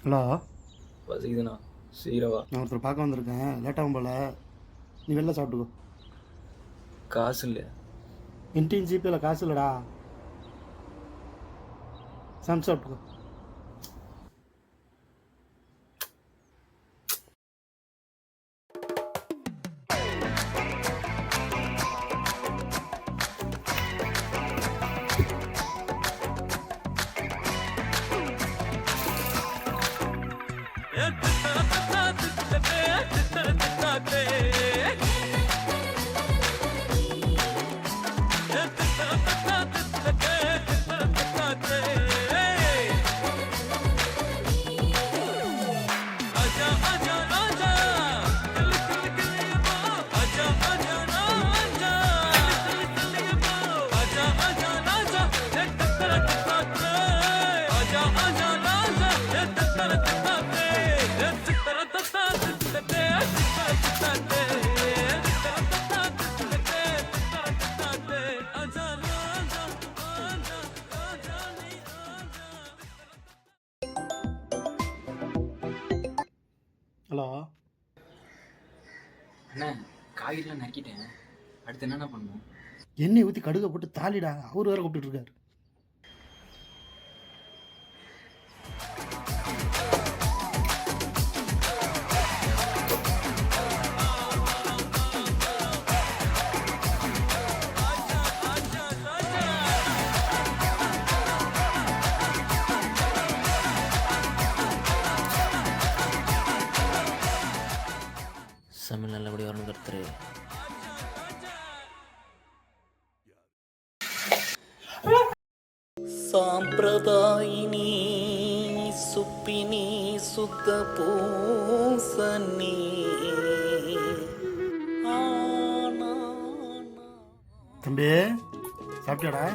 Hello, பசிக்குதுண்ணா, சீக்கிரம் வா. நான் ஒருத்தர் பார்க்க வந்திருக்கேன். லேட்டாகும் போல. நீ வெளில சாப்பிட்டுக்கோ. காசு இல்லையா? என்கிட்டயும் ஜிபேல காசு இல்லைடா. சமைச்சு சாப்பிட்டுக்கோ. ஹலோ, அண்ணா, காய்கறிலாம் நறுக்கிட்டேன். அடுத்து என்னென்ன பண்ணணும்? எண்ணெய் ஊற்றி கடுகை போட்டு தாளிடா. அவர் வேற கூப்பிட்டு இருக்காரு. சமையல் நல்லபடி வரணும் கருத்துரு. சாம்பிரதாயினி சுப்பினி சுத்த பூசனி. தம்பி, சாப்பிட்டியாடா?